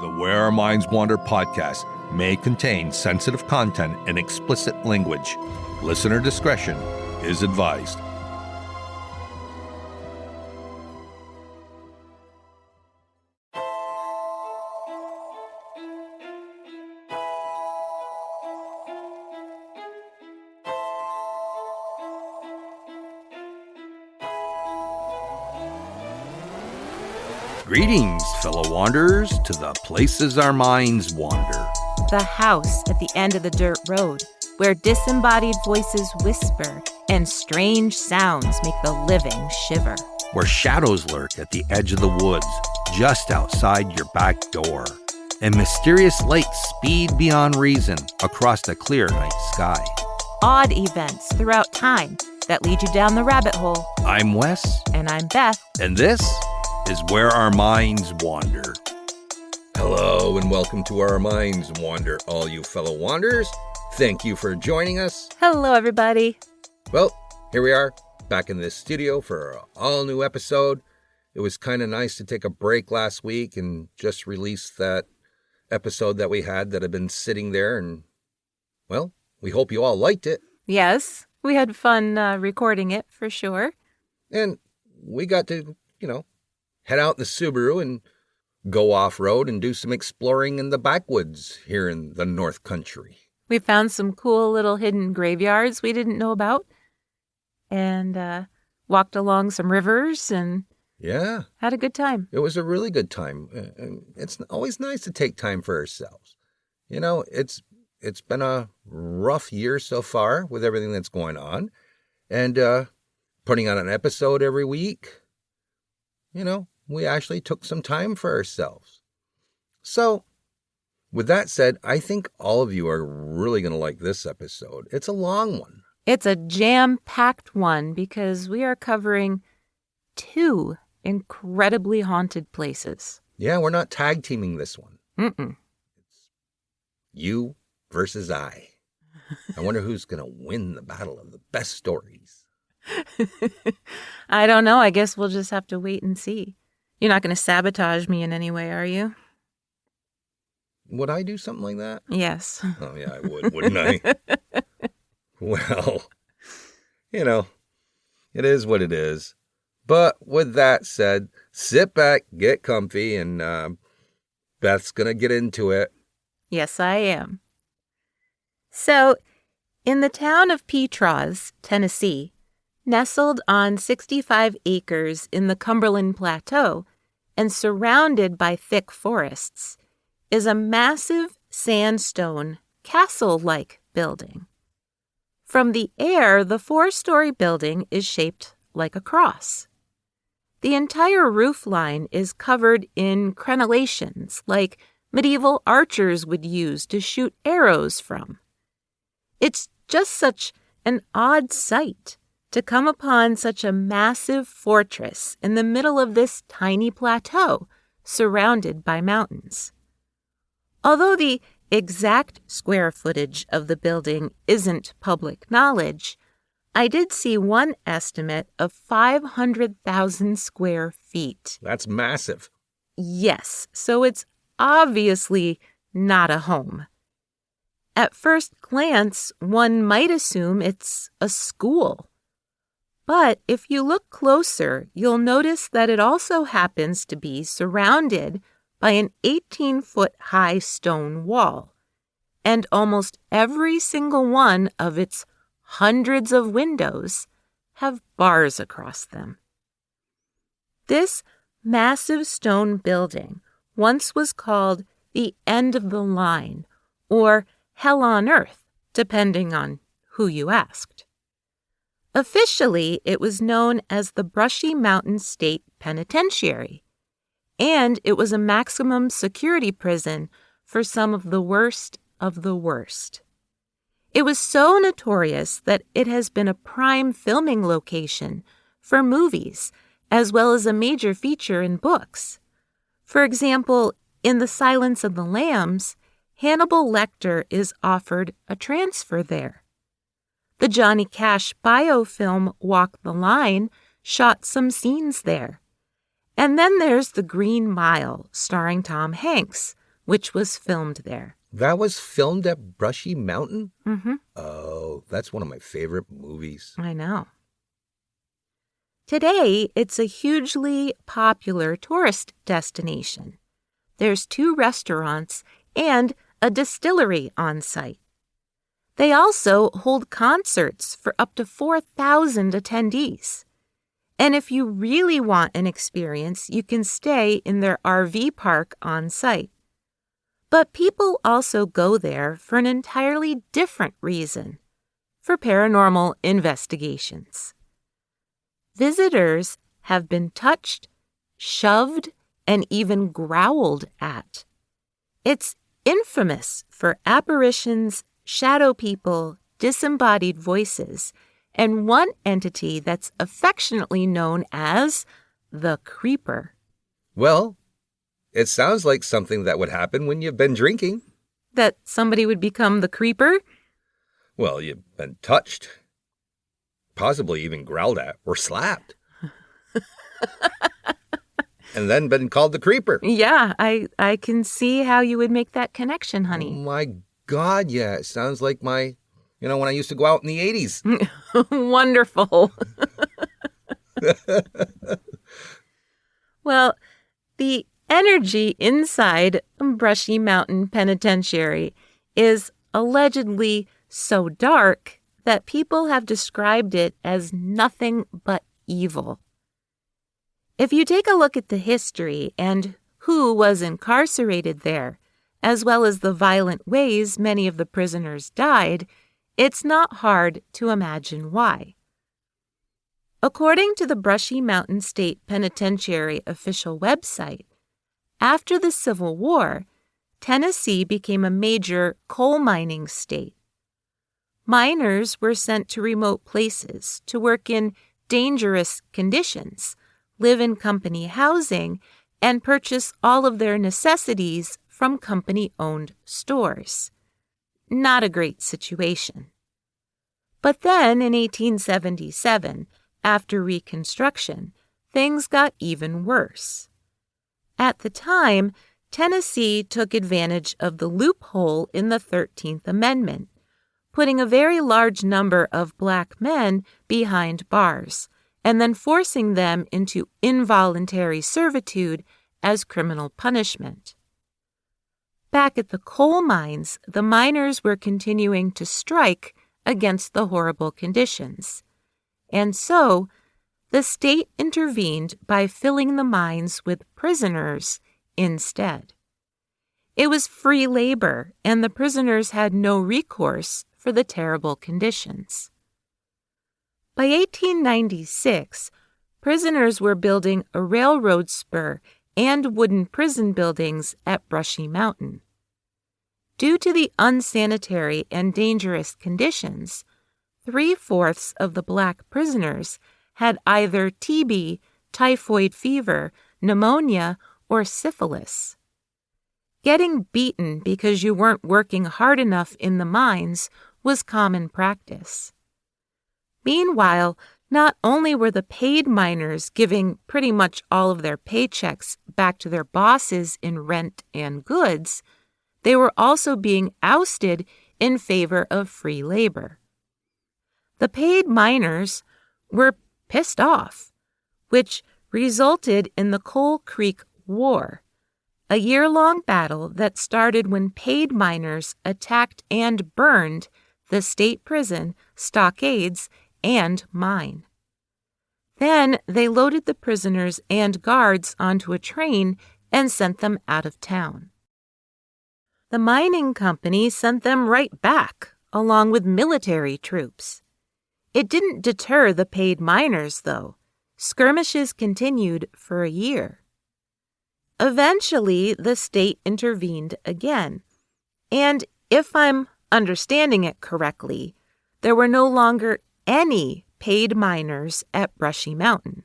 The Where Our Minds Wander podcast may contain sensitive content and explicit language. Listener discretion is advised. Greetings, fellow wanderers, to the places our minds wander. The house at the end of the dirt road, where disembodied voices whisper and strange sounds make the living shiver. Where shadows lurk at the edge of the woods, just outside your back door. And mysterious lights speed beyond reason across the clear night sky. Odd events throughout time that lead you down the rabbit hole. I'm Wes. And I'm Beth. And this is Where Our Minds Wander. Hello and welcome to Our Minds Wander, all you fellow wanderers. Thank you for joining us. Hello, everybody. Well, here we are, back in this studio for an all-new episode. It was kind of nice to take a break last week and just release that episode that we had that had been sitting there. And, well, we hope you all liked it. Yes, we had fun recording it, for sure. And we got to, head out in the Subaru and go off-road and do some exploring in the backwoods here in the North Country. We found some cool little hidden graveyards we didn't know about and walked along some rivers and had a good time. It was a really good time. It's always nice to take time for ourselves. It's been a rough year so far with everything that's going on. And putting out an episode every week, we actually took some time for ourselves. So, with that said, I think all of you are really going to like this episode. It's a long one. It's a jam-packed one because we are covering 2 incredibly haunted places. Yeah, we're not tag teaming this one. Mm-mm. It's you versus I. I wonder who's going to win the battle of the best stories. I don't know. I guess we'll just have to wait and see. You're not going to sabotage me in any way, are you? Would I do something like that? Yes. Oh, yeah, I would, wouldn't I? Well, it is what it is. But with that said, sit back, get comfy, and Beth's going to get into it. Yes, I am. So, in the town of Petros, Tennessee, nestled on 65 acres in the Cumberland Plateau and surrounded by thick forests, is a massive sandstone castle-like building. From the air, the 4-story building is shaped like a cross. The entire roof line is covered in crenellations like medieval archers would use to shoot arrows from. It's just such an odd sight to come upon such a massive fortress in the middle of this tiny plateau surrounded by mountains. Although the exact square footage of the building isn't public knowledge, I did see one estimate of 500,000 square feet. That's massive. Yes, so it's obviously not a home. At first glance, one might assume it's a school. But if you look closer, you'll notice that it also happens to be surrounded by an 18-foot-high stone wall, and almost every single one of its hundreds of windows have bars across them. This massive stone building once was called the End of the Line, or Hell on Earth, depending on who you asked. Officially, it was known as the Brushy Mountain State Penitentiary, and it was a maximum security prison for some of the worst of the worst. It was so notorious that it has been a prime filming location for movies, as well as a major feature in books. For example, in The Silence of the Lambs, Hannibal Lecter is offered a transfer there. The Johnny Cash biofilm Walk the Line shot some scenes there. And then there's The Green Mile, starring Tom Hanks, which was filmed there. That was filmed at Brushy Mountain? Mm-hmm. Oh, that's one of my favorite movies. I know. Today, it's a hugely popular tourist destination. There's 2 restaurants and a distillery on site. They also hold concerts for up to 4,000 attendees. And if you really want an experience, you can stay in their RV park on site. But people also go there for an entirely different reason, for paranormal investigations. Visitors have been touched, shoved, and even growled at. It's infamous for apparitions, shadow people, disembodied voices, and one entity that's affectionately known as the Creeper. Well, it sounds like something that would happen when you've been drinking. That somebody would become the Creeper? Well, you've been touched, possibly even growled at or slapped. And then been called the Creeper. Yeah, I can see how you would make that connection, honey. Oh my God, yeah. It sounds like when I used to go out in the 80s. Wonderful. Well, the energy inside Brushy Mountain Penitentiary is allegedly so dark that people have described it as nothing but evil. If you take a look at the history and who was incarcerated there, as well as the violent ways many of the prisoners died, it's not hard to imagine why. According to the Brushy Mountain State Penitentiary official website, after the Civil War, Tennessee became a major coal mining state. Miners were sent to remote places to work in dangerous conditions, live in company housing, and purchase all of their necessities from company-owned stores. Not a great situation. But then in 1877, after Reconstruction, things got even worse. At the time, Tennessee took advantage of the loophole in the 13th Amendment, putting a very large number of black men behind bars, and then forcing them into involuntary servitude as criminal punishment. Back at the coal mines, the miners were continuing to strike against the horrible conditions. And so, the state intervened by filling the mines with prisoners instead. It was free labor, and the prisoners had no recourse for the terrible conditions. By 1896, prisoners were building a railroad spur and wooden prison buildings at Brushy Mountain. Due to the unsanitary and dangerous conditions, 3/4 of the black prisoners had either TB, typhoid fever, pneumonia, or syphilis. Getting beaten because you weren't working hard enough in the mines was common practice. Meanwhile, not only were the paid miners giving pretty much all of their paychecks back to their bosses in rent and goods, they were also being ousted in favor of free labor. The paid miners were pissed off, which resulted in the Coal Creek War, a year-long battle that started when paid miners attacked and burned the state prison, stockades, and mine. Then they loaded the prisoners and guards onto a train and sent them out of town. The mining company sent them right back, along with military troops. It didn't deter the paid miners, though. Skirmishes continued for a year. Eventually, the state intervened again. And if I'm understanding it correctly, there were no longer any paid miners at Brushy Mountain.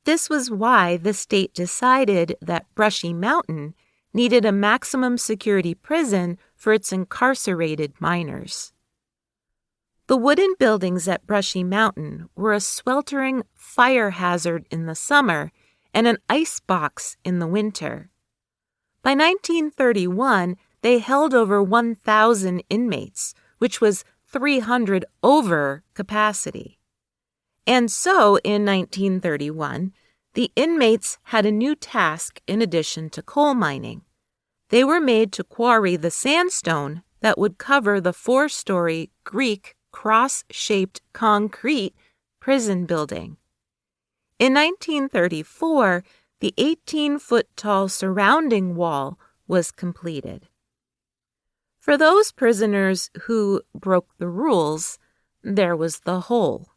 This was why the state decided that Brushy Mountain needed a maximum security prison for its incarcerated miners. The wooden buildings at Brushy Mountain were a sweltering fire hazard in the summer and an icebox in the winter. By 1931, they held over 1,000 inmates, which was 300 over capacity. And so, in 1931, the inmates had a new task in addition to coal mining. They were made to quarry the sandstone that would cover the 4-story Greek cross-shaped concrete prison building. In 1934, the 18-foot-tall surrounding wall was completed. For those prisoners who broke the rules, there was the hole.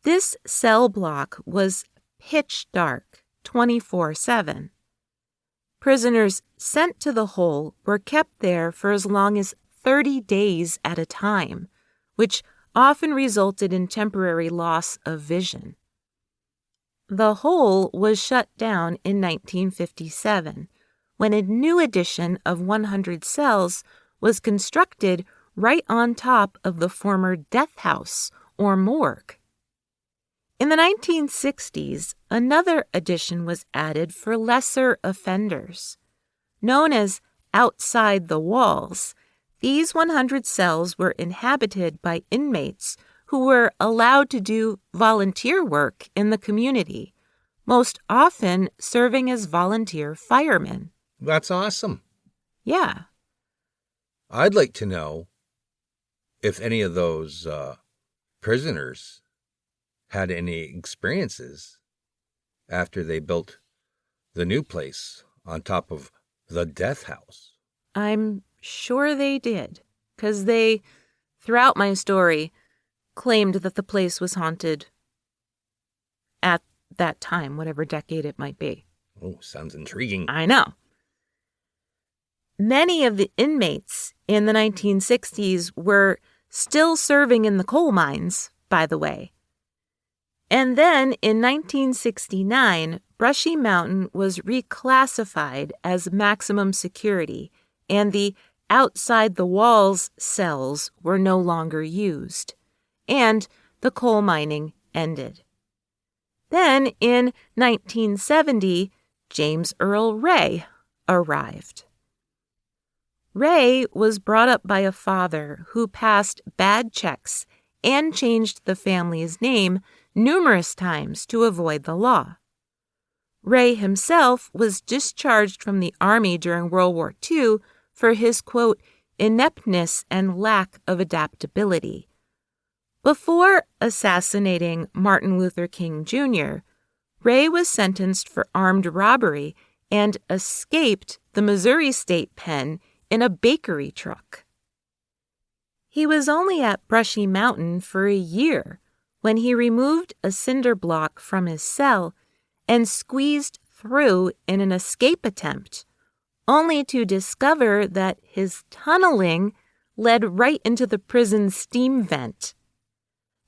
This cell block was pitch dark, 24/7. Prisoners sent to the hole were kept there for as long as 30 days at a time, which often resulted in temporary loss of vision. The hole was shut down in 1957, when a new addition of 100 cells was constructed right on top of the former death house or morgue. In the 1960s, another addition was added for lesser offenders. Known as outside the walls, these 100 cells were inhabited by inmates who were allowed to do volunteer work in the community, most often serving as volunteer firemen. That's awesome. Yeah. I'd like to know if any of those prisoners had any experiences after they built the new place on top of the death house. I'm sure they did, because they, throughout my story, claimed that the place was haunted at that time, whatever decade it might be. Oh, sounds intriguing. I know. Many of the inmates in the 1960s were still serving in the coal mines, by the way. And then in 1969, Brushy Mountain was reclassified as maximum security, and the outside the walls cells were no longer used, and the coal mining ended. Then in 1970, James Earl Ray arrived. Ray was brought up by a father who passed bad checks and changed the family's name numerous times to avoid the law. Ray himself was discharged from the Army during World War II for his, quote, ineptness and lack of adaptability. Before assassinating Martin Luther King Jr., Ray was sentenced for armed robbery and escaped the Missouri State Pen in a bakery truck. He was only at Brushy Mountain for a year when he removed a cinder block from his cell and squeezed through in an escape attempt, only to discover that his tunneling led right into the prison's steam vent.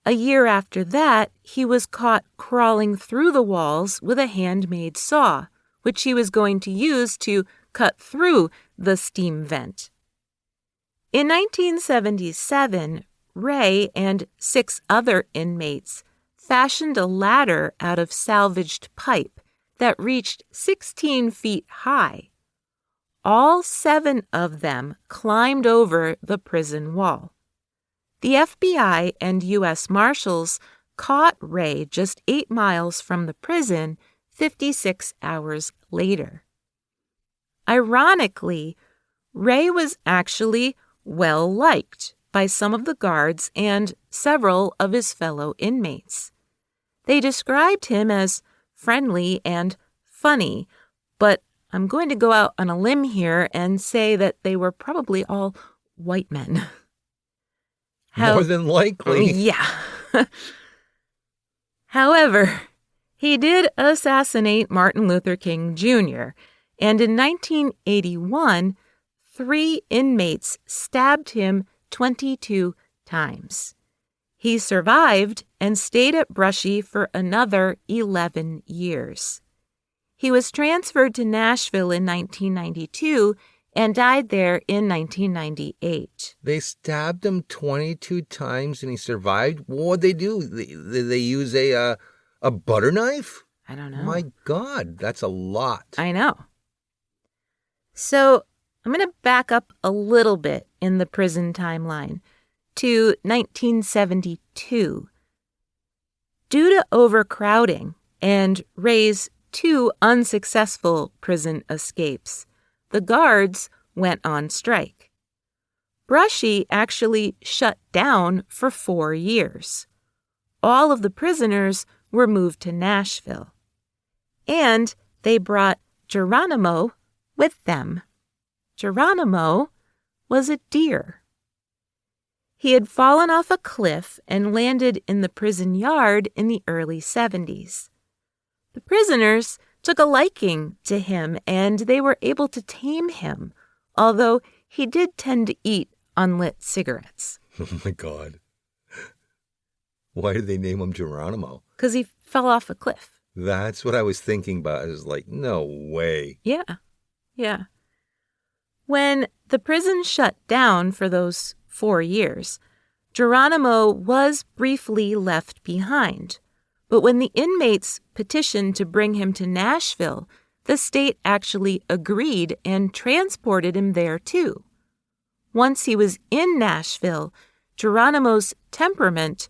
A year after that, he was caught crawling through the walls with a handmade saw, which he was going to use to cut through the steam vent. In 1977, Ray and 6 other inmates fashioned a ladder out of salvaged pipe that reached 16 feet high. All 7 of them climbed over the prison wall. The FBI and U.S. Marshals caught Ray just 8 miles from the prison 56 hours later. Ironically, Ray was actually well-liked by some of the guards and several of his fellow inmates. They described him as friendly and funny, but I'm going to go out on a limb here and say that they were probably all white men. More than likely. Yeah. However, he did assassinate Martin Luther King Jr., and in 1981, 3 inmates stabbed him 22 times. He survived and stayed at Brushy for another 11 years. He was transferred to Nashville in 1992 and died there in 1998. They stabbed him 22 times and he survived? What would they do? They use a butter knife? I don't know. My God, that's a lot. I know. So I'm going to back up a little bit in the prison timeline to 1972. Due to overcrowding and Ray's 2 unsuccessful prison escapes, the guards went on strike. Brushy actually shut down for 4 years. All of the prisoners were moved to Nashville. And they brought Geronimo with them. Geronimo was a deer. He had fallen off a cliff and landed in the prison yard in the early 70s. The prisoners took a liking to him and they were able to tame him, although he did tend to eat unlit cigarettes. Oh my God. Why did they name him Geronimo? Because he fell off a cliff. That's what I was thinking about. I was like, no way. Yeah. When the prison shut down for those 4 years, Geronimo was briefly left behind. But when the inmates petitioned to bring him to Nashville, the state actually agreed and transported him there too. Once he was in Nashville, Geronimo's temperament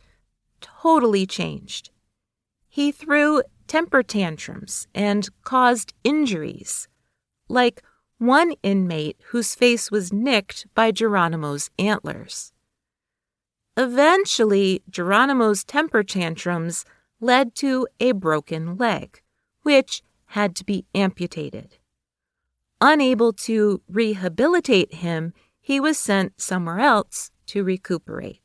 totally changed. He threw temper tantrums and caused injuries, like one inmate whose face was nicked by Geronimo's antlers. Eventually, Geronimo's temper tantrums led to a broken leg, which had to be amputated. Unable to rehabilitate him, he was sent somewhere else to recuperate.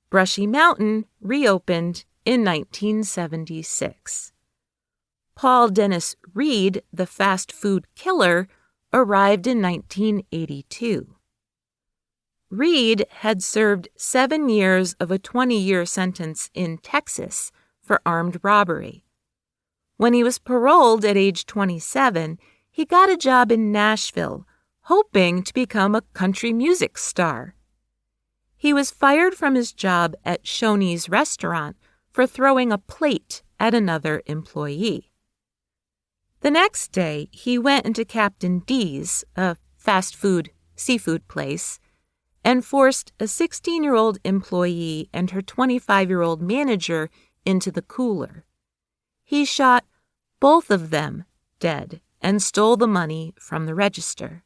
Brushy Mountain reopened in 1976. Paul Dennis Reed, the fast food killer, arrived in 1982. Reed had served 7 years of a 20-year sentence in Texas for armed robbery. When he was paroled at age 27, he got a job in Nashville, hoping to become a country music star. He was fired from his job at Shoney's restaurant for throwing a plate at another employee. The next day, he went into Captain D's, a fast food seafood place, and forced a 16-year-old employee and her 25-year-old manager into the cooler. He shot both of them dead and stole the money from the register.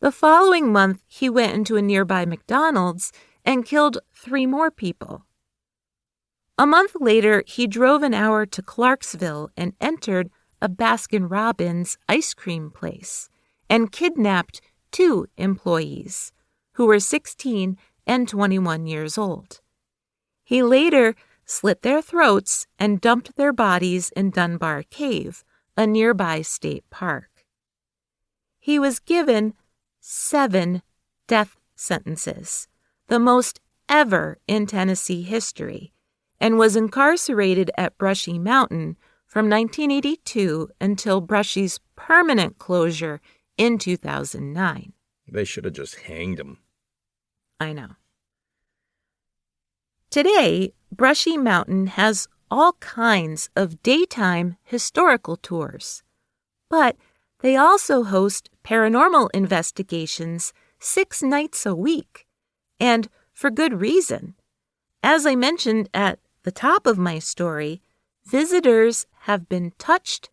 The following month, he went into a nearby McDonald's and killed 3 more people. A month later, he drove an hour to Clarksville and entered a Baskin-Robbins ice cream place and kidnapped 2 employees who were 16 and 21 years old. He later slit their throats and dumped their bodies in Dunbar Cave, a nearby state park. He was given 7 death sentences, the most ever in Tennessee history, and was incarcerated at Brushy Mountain from 1982 until Brushy's permanent closure in 2009. They should have just hanged him. I know. Today, Brushy Mountain has all kinds of daytime historical tours, but they also host paranormal investigations 6 nights a week, and for good reason. As I mentioned at the top of my story, visitors have been touched,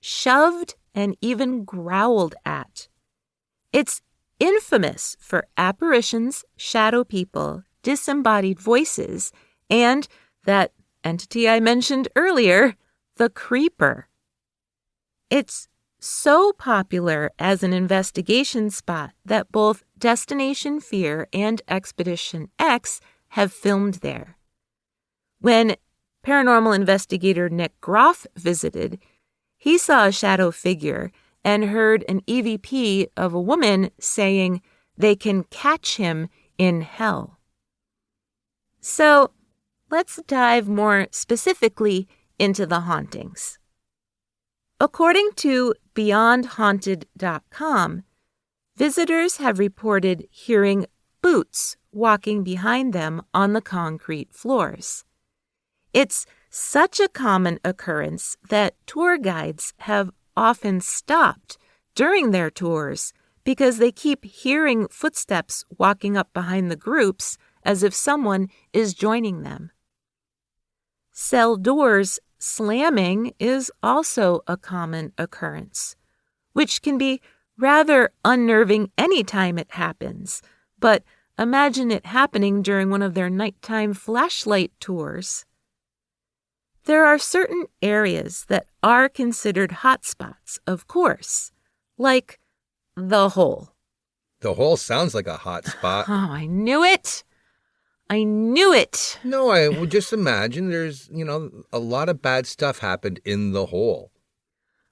shoved, and even growled at. It's infamous for apparitions, shadow people, disembodied voices, and that entity I mentioned earlier, the creeper. It's so popular as an investigation spot that both Destination Fear and Expedition X have filmed there. When paranormal investigator Nick Groff visited, he saw a shadow figure and heard an EVP of a woman saying they can catch him in hell. So let's dive more specifically into the hauntings. According to BeyondHaunted.com, visitors have reported hearing boots walking behind them on the concrete floors. It's such a common occurrence that tour guides have often stopped during their tours because they keep hearing footsteps walking up behind the groups as if someone is joining them. Cell doors slamming is also a common occurrence, which can be rather unnerving any time it happens, but imagine it happening during one of their nighttime flashlight tours. There are certain areas that are considered hotspots, of course, like the hole. The hole sounds like a hot spot. Oh, I knew it! I knew it! No, I would just imagine there's, a lot of bad stuff happened in the hole.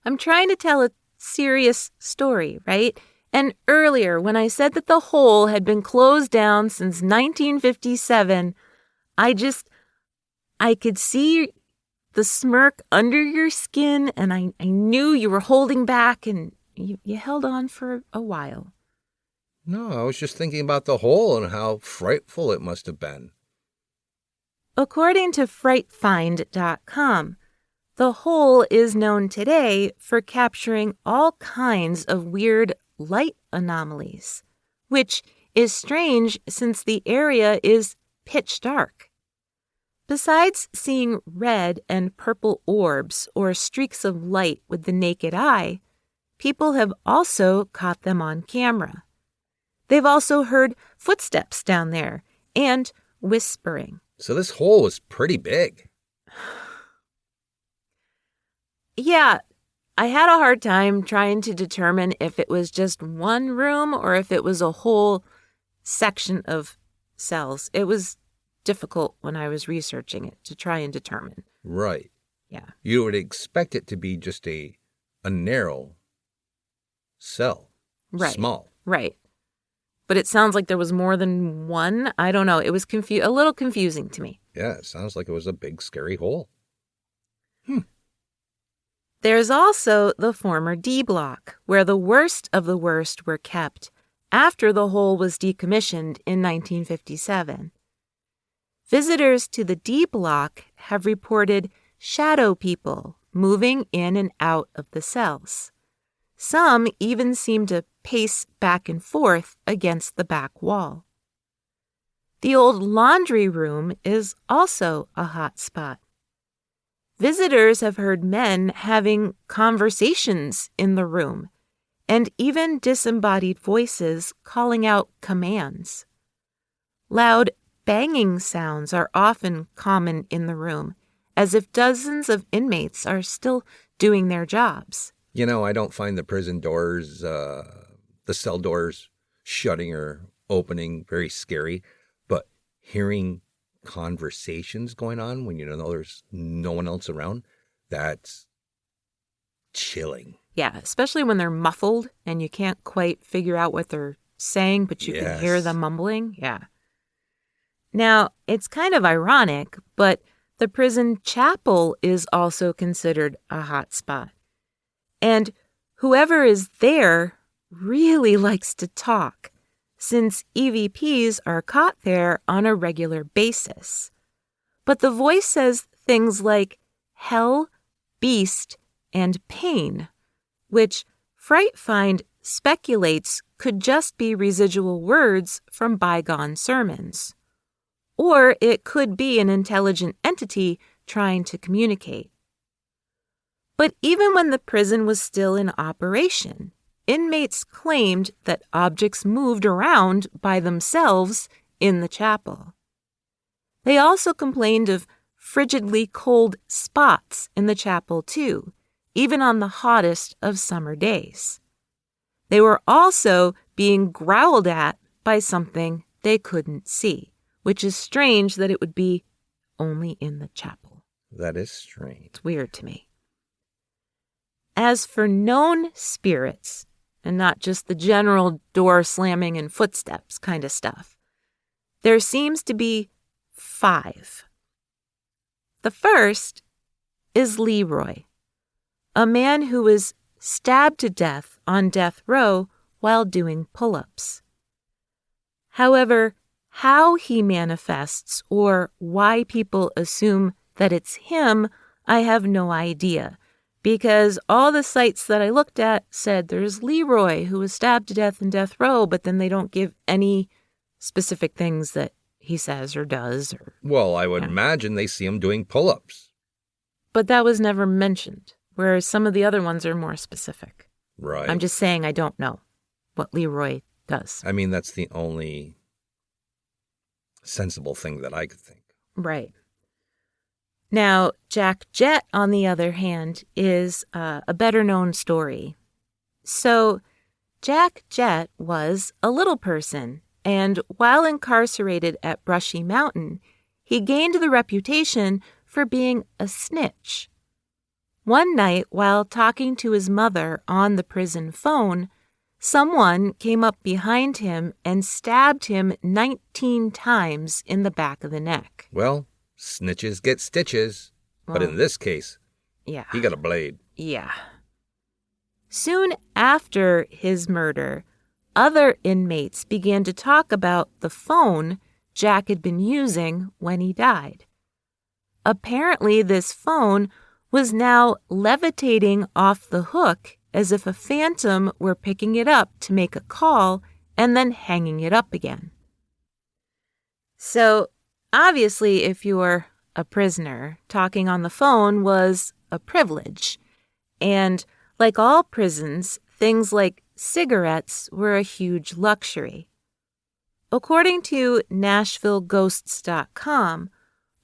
I'm trying to tell a serious story, right? And earlier, when I said that the hole had been closed down since 1957, I could see the smirk under your skin, and I knew you were holding back, and you held on for a while. No, I was just thinking about the hole and how frightful it must have been. According to FrightFind.com, the hole is known today for capturing all kinds of weird light anomalies, which is strange since the area is pitch dark. Besides seeing red and purple orbs or streaks of light with the naked eye, people have also caught them on camera. They've also heard footsteps down there and whispering. So this hole was pretty big. Yeah, I had a hard time trying to determine if it was just one room or if it was a whole section of cells. It was difficult when I was researching it to try and determine. Right. Yeah. You would expect it to be just a narrow cell. Right. Small. Right. But it sounds like there was more than one. I don't know. It was a little confusing to me. Yeah, it sounds like it was a big, scary hole. There's also the former D block, where the worst of the worst were kept after the hole was decommissioned in 1957. Visitors to the D block have reported shadow people moving in and out of the cells. Some even seem to pace back and forth against the back wall. The old laundry room is also a hot spot. Visitors have heard men having conversations in the room and even disembodied voices calling out commands. Loud banging sounds are often common in the room, as if dozens of inmates are still doing their jobs. I don't find the prison doors, the cell doors shutting or opening very scary, but hearing conversations going on when there's no one else around, that's chilling. Yeah, especially when they're muffled and you can't quite figure out what they're saying, but you can hear them mumbling. Yeah. Now, it's kind of ironic, but the prison chapel is also considered a hot spot. And whoever is there really likes to talk, since EVPs are caught there on a regular basis. But the voice says things like hell, beast, and pain, which Fright Find speculates could just be residual words from bygone sermons. Or it could be an intelligent entity trying to communicate. But even when the prison was still in operation, inmates claimed that objects moved around by themselves in the chapel. They also complained of frigidly cold spots in the chapel too, even on the hottest of summer days. They were also being growled at by something they couldn't see, which is strange that it would be only in the chapel. That is strange. It's weird to me. As for known spirits, and not just the general door slamming and footsteps kind of stuff, there seems to be 5. The first is Leroy, a man who was stabbed to death on death row while doing pull-ups. However, how he manifests or why people assume that it's him, I have no idea, because all the sites that I looked at said there's Leroy who was stabbed to death in death row, but then they don't give any specific things that he says or does. Well, I would imagine they see him doing pull-ups. But that was never mentioned, whereas some of the other ones are more specific. Right. I'm just saying I don't know what Leroy does. I mean, that's the only sensible thing that I could think. Right. Now, Jack Jet, on the other hand, is a better-known story. So, Jack Jet was a little person, and while incarcerated at Brushy Mountain, he gained the reputation for being a snitch. One night, while talking to his mother on the prison phone, someone came up behind him and stabbed him 19 times in the back of the neck. Well, snitches get stitches, but in this case, yeah, he got a blade. Yeah. Soon after his murder, other inmates began to talk about the phone Jack had been using when he died. Apparently, this phone was now levitating off the hook as if a phantom were picking it up to make a call and then hanging it up again. So, obviously, if you were a prisoner, talking on the phone was a privilege. And like all prisons, things like cigarettes were a huge luxury. According to NashvilleGhosts.com,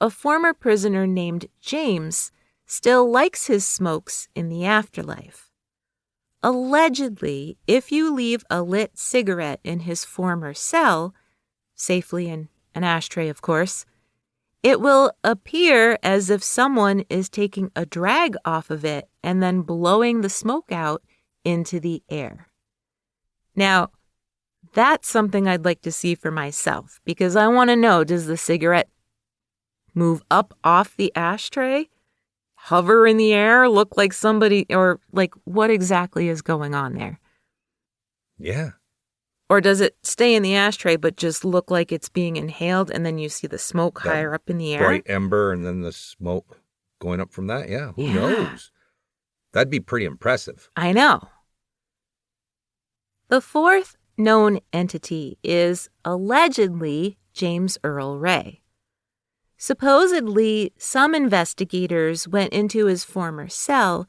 a former prisoner named James still likes his smokes in the afterlife. Allegedly, if you leave a lit cigarette in his former cell, safely in an ashtray, of course, it will appear as if someone is taking a drag off of it and then blowing the smoke out into the air. Now, that's something I'd like to see for myself, because I want to know, does the cigarette move up off the ashtray, hover in the air, look like somebody, or like what exactly is going on there? Yeah. Or does it stay in the ashtray but just look like it's being inhaled and then you see the smoke That higher up in the air? Bright ember and then the smoke going up from that? Yeah, who knows? That'd be pretty impressive. I know. The fourth known entity is allegedly James Earl Ray. Supposedly, some investigators went into his former cell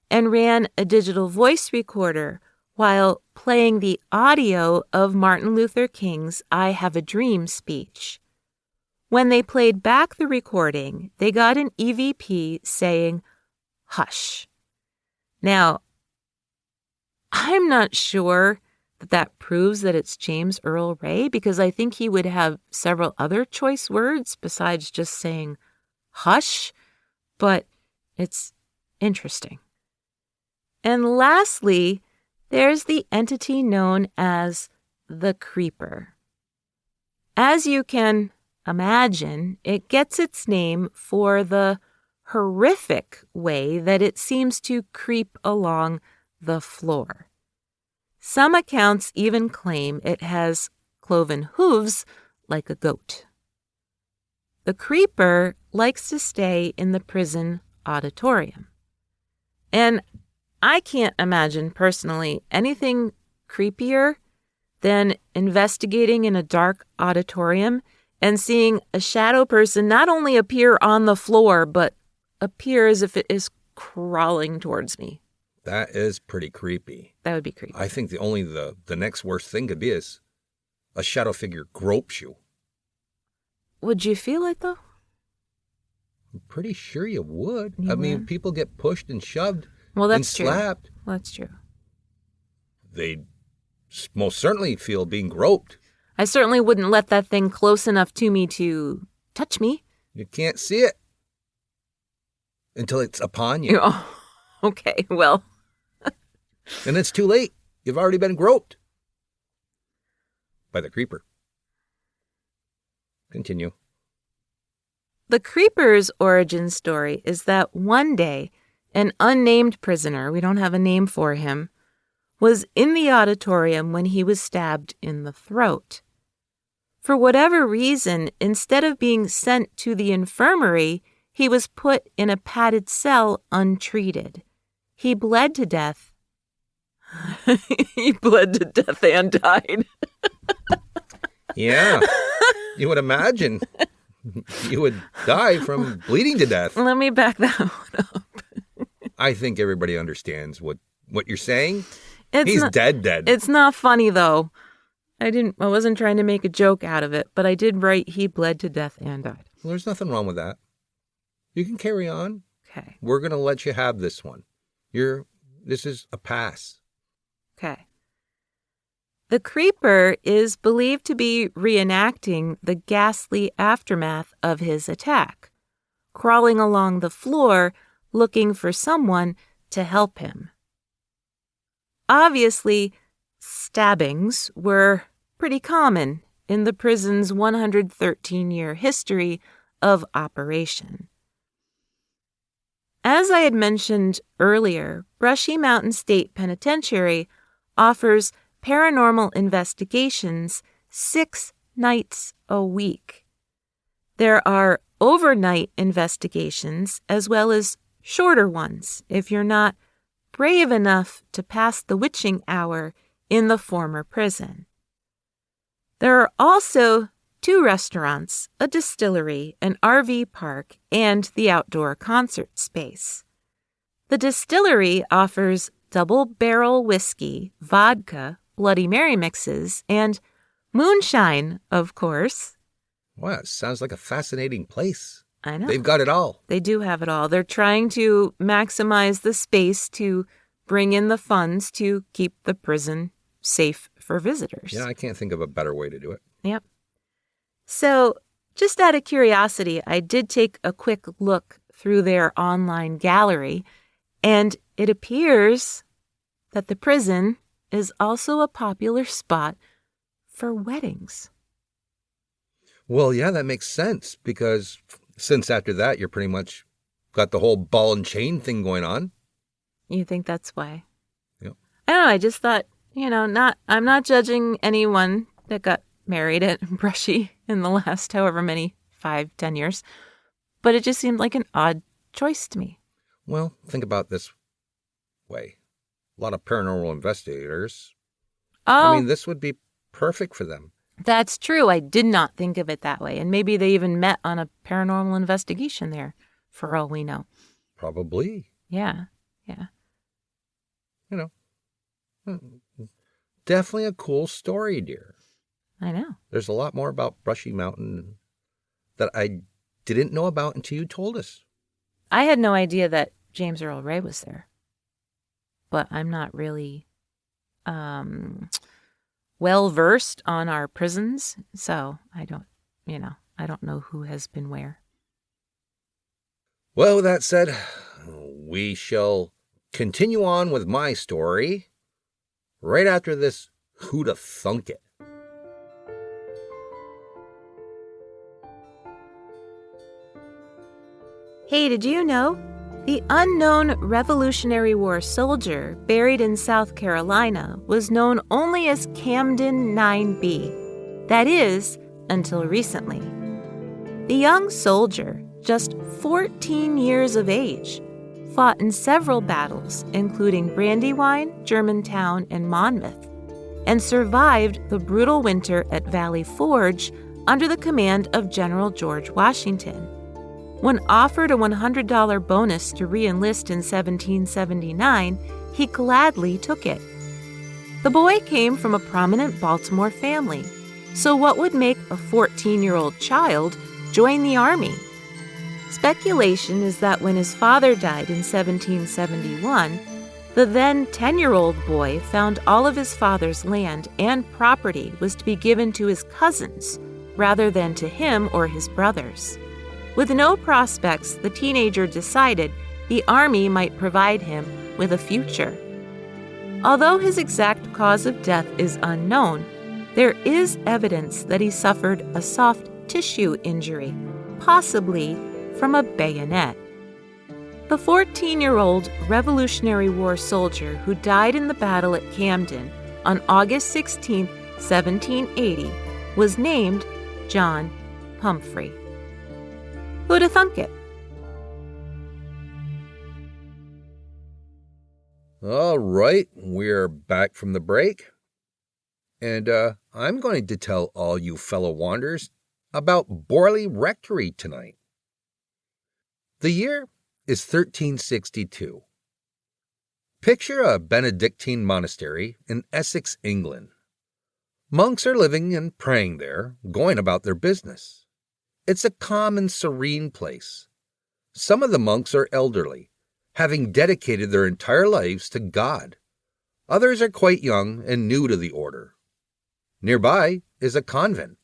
and ran a digital voice recorder while playing the audio of Martin Luther King's I Have a Dream speech. When they played back the recording, they got an EVP saying, "Hush." Now, I'm not sure that proves that it's James Earl Ray, because I think he would have several other choice words besides just saying hush, but it's interesting. And lastly, there's the entity known as the Creeper. As you can imagine, it gets its name for the horrific way that it seems to creep along the floor. Some accounts even claim it has cloven hooves like a goat. The Creeper likes to stay in the prison auditorium. And I can't imagine personally anything creepier than investigating in a dark auditorium and seeing a shadow person not only appear on the floor, but appear as if it is crawling towards me. That is pretty creepy. That would be creepy. I think the next worst thing could be is a shadow figure gropes you. Would you feel it, though? I'm pretty sure you would. You I mean, would? people get pushed and shoved Well, and that's true. slapped. Well, that's true. They'd most certainly feel being groped. I certainly wouldn't let that thing close enough to me to touch me. You can't see it until it's upon you. Oh, okay, well. And it's too late. You've already been groped by the Creeper. Continue. The Creeper's origin story is that one day, an unnamed prisoner, we don't have a name for him, was in the auditorium when he was stabbed in the throat. For whatever reason, instead of being sent to the infirmary, he was put in a padded cell untreated. he bled to death. He bled to death and died. Yeah, you would imagine you would die from bleeding to death. Let me back that one up. I think everybody understands what you're saying. He's dead. It's not funny, though. I wasn't trying to make a joke out of it, but I did write he bled to death and died. Well, there's nothing wrong with that. You can carry on. Okay. We're going to let you have this one. This is a pass. Okay. The creeper is believed to be reenacting the ghastly aftermath of his attack, crawling along the floor looking for someone to help him. Obviously, stabbings were pretty common in the prison's 113-year history of operation. As I had mentioned earlier, Brushy Mountain State Penitentiary offers paranormal investigations 6 nights a week. There are overnight investigations as well as shorter ones if you're not brave enough to pass the witching hour in the former prison. There are also 2 restaurants, a distillery, an RV park, and the outdoor concert space. The distillery offers double-barrel whiskey, vodka, Bloody Mary mixes, and moonshine, of course. Wow, it sounds like a fascinating place. I know. They've got it all. They do have it all. They're trying to maximize the space to bring in the funds to keep the prison safe for visitors. Yeah, I can't think of a better way to do it. Yep. So, just out of curiosity, I did take a quick look through their online gallery, and it appears that the prison is also a popular spot for weddings. Well, yeah, that makes sense, because since after that, you're pretty much got the whole ball and chain thing going on. You think that's why? Yep. I don't know, I just thought, I'm not judging anyone that got married at Brushy in the last however many, 5-10 years, but it just seemed like an odd choice to me. Well, think about this way. A lot of paranormal investigators. Oh, I mean, this would be perfect for them. That's true. I did not think of it that way. And maybe they even met on a paranormal investigation there, for all we know. Probably. Yeah. Definitely a cool story, dear. I know. There's a lot more about Brushy Mountain that I didn't know about until you told us. I had no idea that James Earl Ray was there. But I'm not really well-versed on our prisons, so I don't know who has been where. Well, with that said, we shall continue on with my story right after this Who'da Thunk It. Hey, did you know? The unknown Revolutionary War soldier buried in South Carolina was known only as Camden 9B. That is, until recently. The young soldier, just 14 years of age, fought in several battles, including Brandywine, Germantown, and Monmouth, and survived the brutal winter at Valley Forge under the command of General George Washington. When offered a $100 bonus to re-enlist in 1779, he gladly took it. The boy came from a prominent Baltimore family, so what would make a 14-year-old child join the army? Speculation is that when his father died in 1771, the then 10-year-old boy found all of his father's land and property was to be given to his cousins rather than to him or his brothers. With no prospects, the teenager decided the army might provide him with a future. Although his exact cause of death is unknown, there is evidence that he suffered a soft tissue injury, possibly from a bayonet. The 14-year-old Revolutionary War soldier who died in the battle at Camden on August 16, 1780, was named John Pumphrey. Who'da thunk it? All right, we're back from the break. And I'm going to tell all you fellow wanderers about Borley Rectory tonight. The year is 1362. Picture a Benedictine monastery in Essex, England. Monks are living and praying there, going about their business. It's a calm and serene place. Some of the monks are elderly, having dedicated their entire lives to God. Others are quite young and new to the order. Nearby is a convent.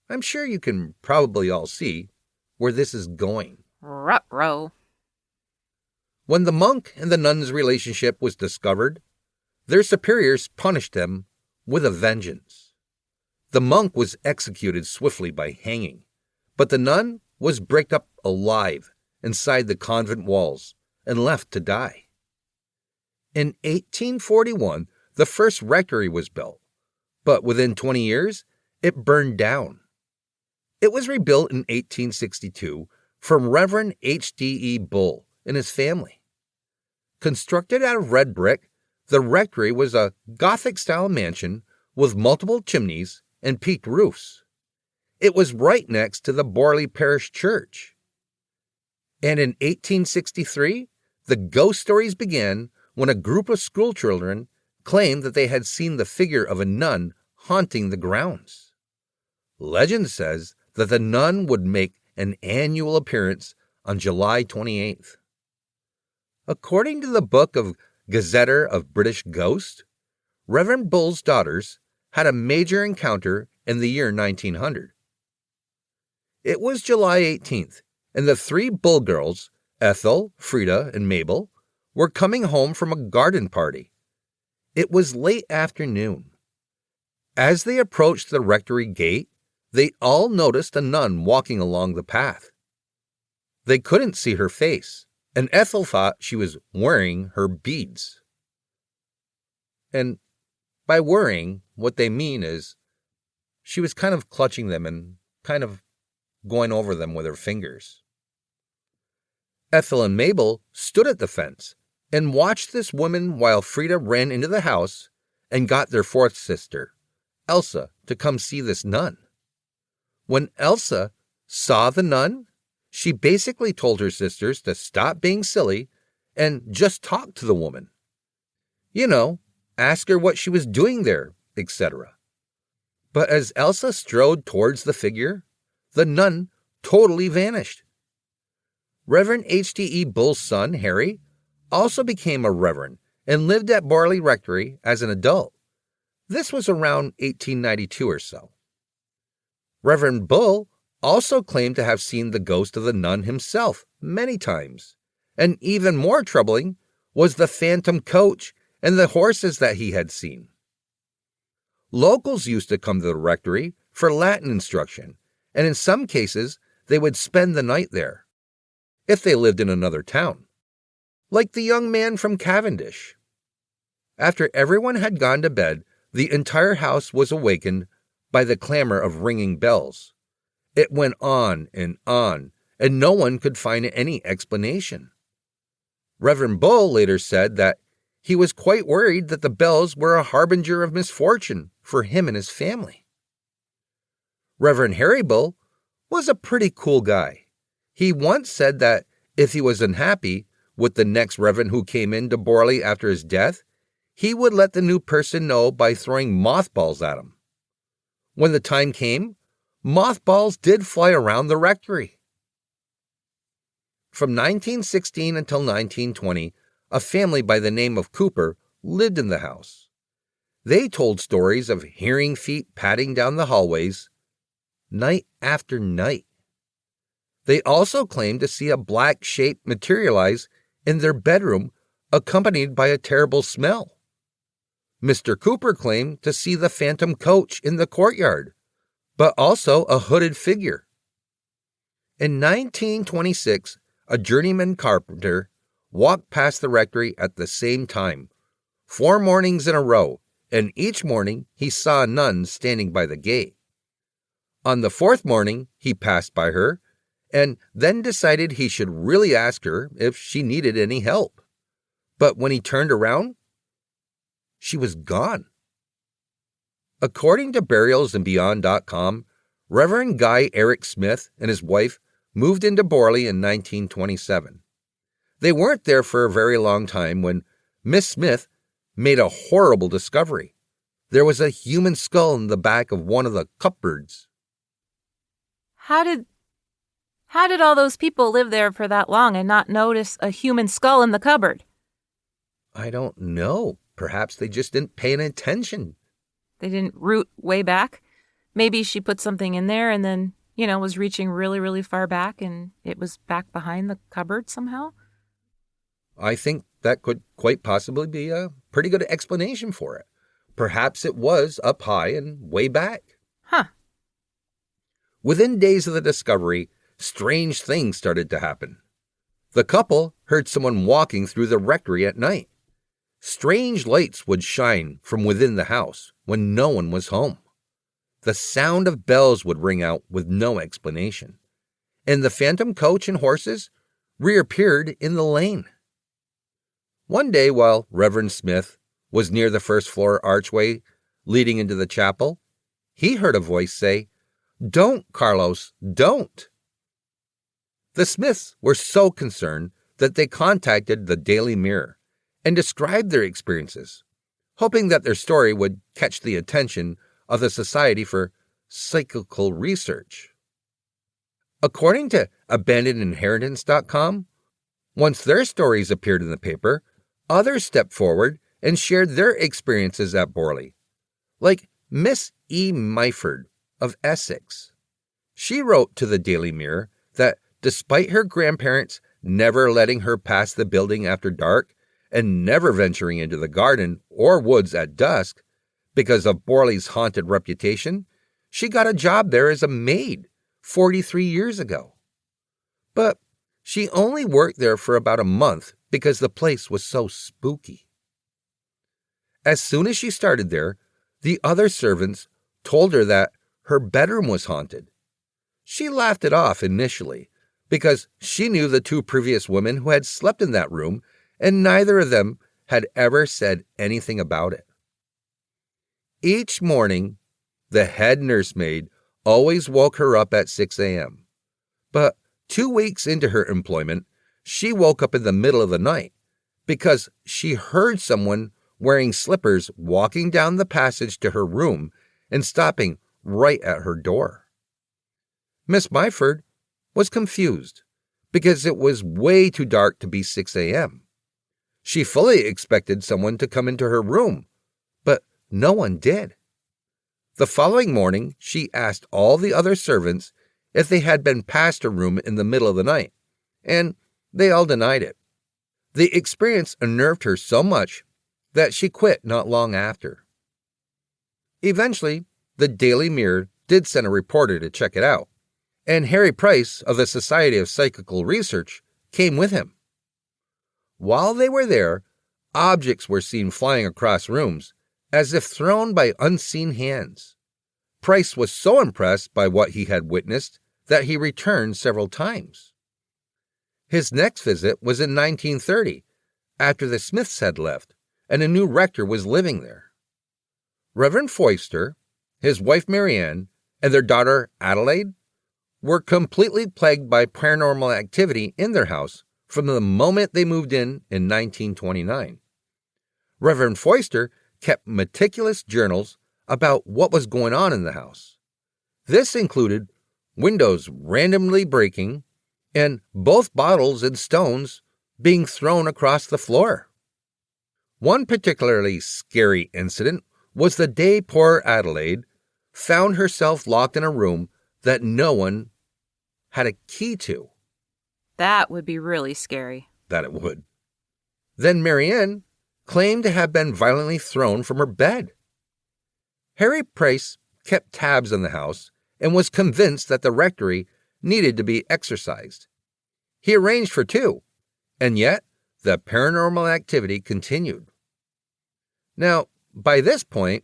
I'm sure you can probably all see where this is going. Ruh-roh. When the monk and the nun's relationship was discovered, their superiors punished them with a vengeance. The monk was executed swiftly by hanging, but the nun was bricked up alive inside the convent walls and left to die. In 1841, the first rectory was built, but within 20 years, it burned down. It was rebuilt in 1862 from Reverend H.D.E. Bull and his family. Constructed out of red brick, the rectory was a Gothic-style mansion with multiple chimneys and peaked roofs. It was right next to the Borley Parish Church. And in 1863, the ghost stories began when a group of schoolchildren claimed that they had seen the figure of a nun haunting the grounds. Legend says that the nun would make an annual appearance on July 28th. According to the Book of Gazetteer of British Ghosts, Reverend Bull's daughters had a major encounter in the year 1900. It was July 18th, and the three Bull girls, Ethel, Frida, and Mabel, were coming home from a garden party. It was late afternoon. As they approached the rectory gate, they all noticed a nun walking along the path. They couldn't see her face, and Ethel thought she was wearing her beads. And by wearing, what they mean is she was kind of clutching them and kind of going over them with her fingers. Ethel and Mabel stood at the fence and watched this woman while Frida ran into the house and got their fourth sister, Elsa, to come see this nun. When Elsa saw the nun, she basically told her sisters to stop being silly and just talk to the woman. You know, ask her what she was doing there, etc. But as Elsa strode towards the figure, the nun totally vanished. Reverend H.D.E. Bull's son, Harry, also became a reverend and lived at Borley Rectory as an adult. This was around 1892 or so. Reverend Bull also claimed to have seen the ghost of the nun himself many times, and even more troubling was the phantom coach and the horses that he had seen. Locals used to come to the rectory for Latin instruction, and in some cases they would spend the night there, if they lived in another town, like the young man from Cavendish. After everyone had gone to bed, the entire house was awakened by the clamor of ringing bells. It went on, and no one could find any explanation. Reverend Bull later said that he was quite worried that the bells were a harbinger of misfortune for him and his family. Reverend Harry Bull was a pretty cool guy. He once said that if he was unhappy with the next reverend who came into Borley after his death, he would let the new person know by throwing mothballs at him. When the time came, mothballs did fly around the rectory. From 1916 until 1920, a family by the name of Cooper lived in the house. They told stories of hearing feet padding down the hallways night after night. They also claimed to see a black shape materialize in their bedroom, accompanied by a terrible smell. Mr. Cooper claimed to see the phantom coach in the courtyard, but also a hooded figure. In 1926, a journeyman carpenter walked past the rectory at the same time, 4 mornings in a row, and each morning he saw a nun standing by the gate. On the 4th morning, he passed by her, and then decided he should really ask her if she needed any help. But when he turned around, she was gone. According to burialsandbeyond.com, Reverend Guy Eric Smith and his wife moved into Borley in 1927. They weren't there for a very long time when Miss Smith made a horrible discovery. There was a human skull in the back of one of the cupboards. How did all those people live there for that long and not notice a human skull in the cupboard? I don't know. Perhaps they just didn't pay any attention. They didn't root way back. Maybe she put something in there and then, was reaching really, really far back and it was back behind the cupboard somehow. I think that could quite possibly be a pretty good explanation for it. Perhaps it was up high and way back. Huh. Within days of the discovery, strange things started to happen. The couple heard someone walking through the rectory at night. Strange lights would shine from within the house when no one was home. The sound of bells would ring out with no explanation, and the phantom coach and horses reappeared in the lane. One day, while Reverend Smith was near the first-floor archway leading into the chapel, he heard a voice say, "Don't, Carlos, don't." The Smiths were so concerned that they contacted the Daily Mirror and described their experiences, hoping that their story would catch the attention of the Society for Psychical Research. According to AbandonedInheritance.com, once their stories appeared in the paper, others stepped forward and shared their experiences at Borley, like Miss E. Myford of Essex. She wrote to the Daily Mirror that despite her grandparents never letting her pass the building after dark and never venturing into the garden or woods at dusk because of Borley's haunted reputation, she got a job there as a maid 43 years ago. But she only worked there for about a month because the place was so spooky. As soon as she started there, the other servants told her that her bedroom was haunted. She laughed it off initially because she knew the two previous women who had slept in that room, and neither of them had ever said anything about it. Each morning, the head nursemaid always woke her up at 6 a.m. But 2 weeks into her employment, she woke up in the middle of the night because she heard someone wearing slippers walking down the passage to her room and stopping right at her door. Miss Myford was confused because it was way too dark to be 6 a.m. She fully expected someone to come into her room, but no one did. The following morning, she asked all the other servants if they had been past her room in the middle of the night, and they all denied it. The experience unnerved her so much that she quit not long after. Eventually, the Daily Mirror did send a reporter to check it out, and Harry Price of the Society of Psychical Research came with him. While they were there, objects were seen flying across rooms, as if thrown by unseen hands. Price was so impressed by what he had witnessed that he returned several times. His next visit was in 1930, after the Smiths had left, and a new rector was living there. Reverend Foister, his wife Marianne, and their daughter Adelaide were completely plagued by paranormal activity in their house from the moment they moved in 1929. Reverend Foister kept meticulous journals about what was going on in the house. This included windows randomly breaking and both bottles and stones being thrown across the floor. One particularly scary incident was the day poor Adelaide found herself locked in a room that no one had a key to. That would be really scary. That it would. Then Marianne claimed to have been violently thrown from her bed. Harry Price kept tabs on the house and was convinced that the rectory needed to be exorcised. He arranged for 2, and yet the paranormal activity continued. Now, by this point,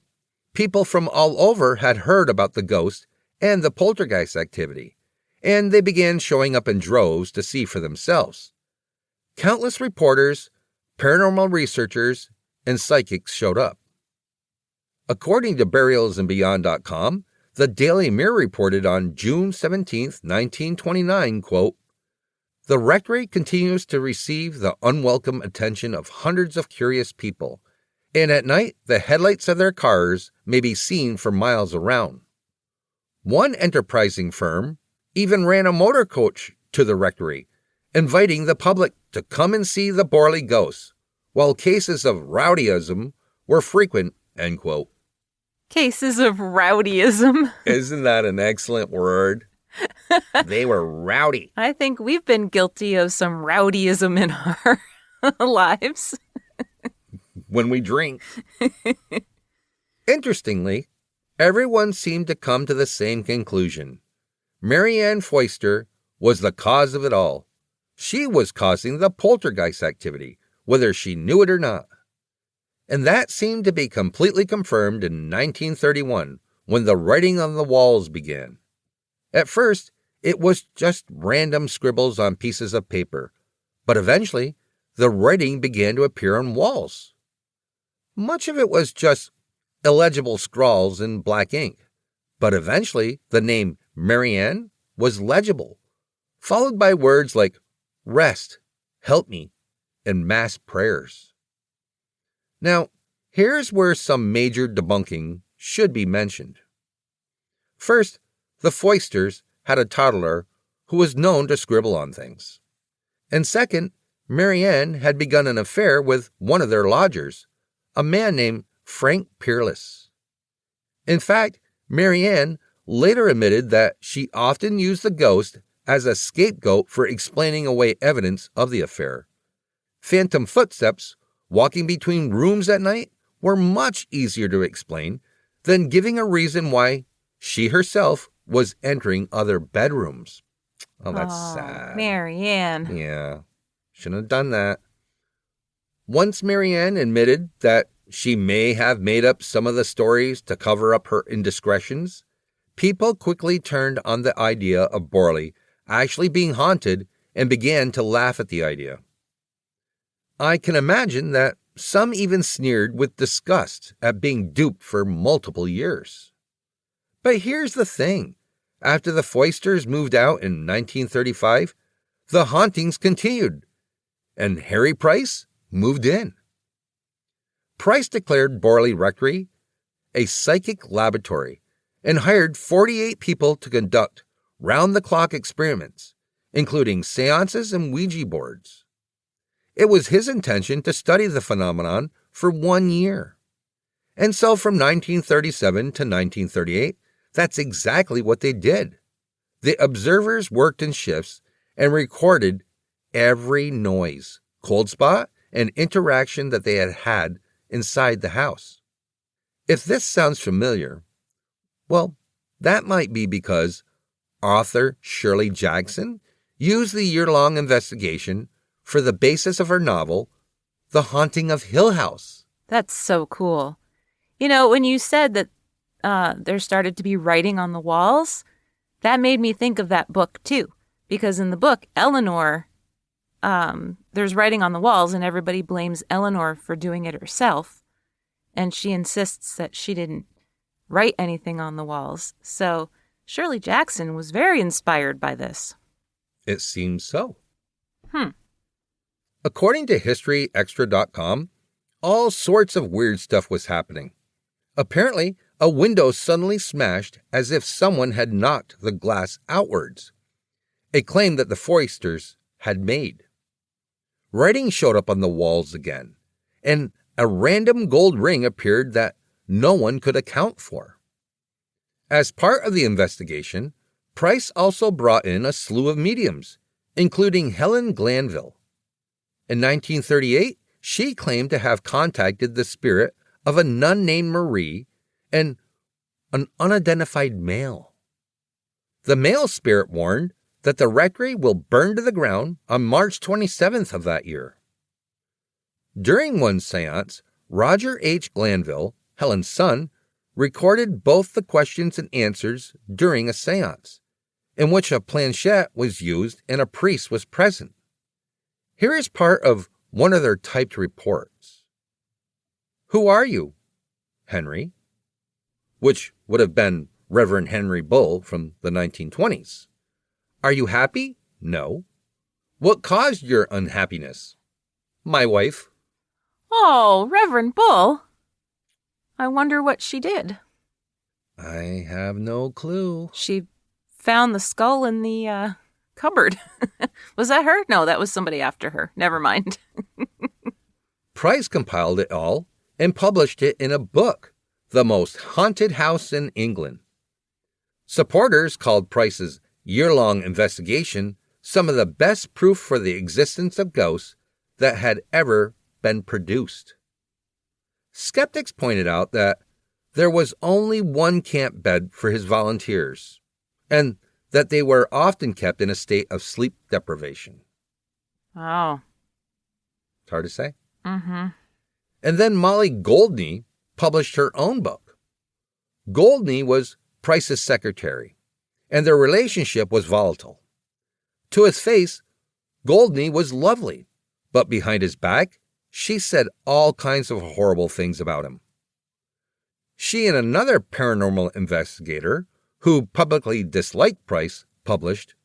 people from all over had heard about the ghost and the poltergeist activity, and they began showing up in droves to see for themselves. Countless reporters, paranormal researchers and psychics showed up. According to burialsandbeyond.com, the Daily Mirror reported on June 17, 1929, quote, "The rectory continues to receive the unwelcome attention of hundreds of curious people, and at night the headlights of their cars may be seen for miles around. One enterprising firm even ran a motor coach to the rectory, inviting the public to come and see the Borley ghosts, while cases of rowdyism were frequent," end quote. Cases of rowdyism. Isn't that an excellent word? They were rowdy. I think we've been guilty of some rowdyism in our lives. When we drink. Interestingly, everyone seemed to come to the same conclusion. Mary Ann Foister was the cause of it all. She was causing the poltergeist activity, whether she knew it or not. And that seemed to be completely confirmed in 1931, when the writing on the walls began. At first, it was just random scribbles on pieces of paper, but eventually, the writing began to appear on walls. Much of it was just illegible scrawls in black ink, but eventually, the name Mary Ann was legible, followed by words like rest, help me, and mass prayers. Now, here's where some major debunking should be mentioned. First, the Foisters had a toddler who was known to scribble on things. And second, Mary Ann had begun an affair with one of their lodgers, a man named Frank Peerless. In fact, Mary Ann later admitted that she often used the ghost as a scapegoat for explaining away evidence of the affair. Phantom footsteps walking between rooms at night were much easier to explain than giving a reason why she herself was entering other bedrooms. Oh, that's sad. Mary Ann. Yeah, shouldn't have done that. Once Mary Ann admitted that she may have made up some of the stories to cover up her indiscretions, people quickly turned on the idea of Borley actually being haunted and began to laugh at the idea. I can imagine that some even sneered with disgust at being duped for multiple years. But here's the thing. After the Foisters moved out in 1935, the hauntings continued, and Harry Price moved in. Price declared Borley Rectory a psychic laboratory and hired 48 people to conduct round-the-clock experiments, including seances and Ouija boards. It was his intention to study the phenomenon for 1 year. And so from 1937 to 1938, that's exactly what they did. The observers worked in shifts and recorded every noise, cold spot, and interaction that they had had inside the house. If this sounds familiar, well, that might be because author Shirley Jackson used the year-long investigation for the basis of her novel, The Haunting of Hill House. That's so cool. You know, when you said that there started to be writing on the walls, that made me think of that book too. Because in the book, Eleanor, there's writing on the walls and everybody blames Eleanor for doing it herself. And she insists that she didn't write anything on the walls. So Shirley Jackson was very inspired by this. It seems so. According to HistoryExtra.com, all sorts of weird stuff was happening. Apparently, a window suddenly smashed as if someone had knocked the glass outwards, a claim that the Foisters had made. Writing showed up on the walls again, and a random gold ring appeared that no one could account for. As part of the investigation, Price also brought in a slew of mediums, including Helen Glanville. In 1938, she claimed to have contacted the spirit of a nun named Marie and an unidentified male. The male spirit warned that the rectory will burn to the ground on March 27th of that year. During one seance, Roger H. Glanville, Helen's son, recorded both the questions and answers during a seance, in which a planchette was used and a priest was present. Here is part of one of their typed reports. "Who are you?" "Henry," which would have been Reverend Henry Bull from the 1920s. "Are you happy?" "No." "What caused your unhappiness?" "My wife." Oh, Reverend Bull. I wonder what she did. "I have no clue." She found the skull in the cupboard. Was that her? No, that was somebody after her. Never mind. Price compiled it all and published it in a book, The Most Haunted House in England. Supporters called Price's year-long investigation some of the best proof for the existence of ghosts that had ever been produced. Skeptics pointed out that there was only one camp bed for his volunteers, and that they were often kept in a state of sleep deprivation. Oh. It's hard to say. Mm-hmm. And then Molly Goldney published her own book. Goldney was Price's secretary, and their relationship was volatile. To his face, Goldney was lovely, but behind his back, she said all kinds of horrible things about him. She and another paranormal investigator, who publicly disliked Price, published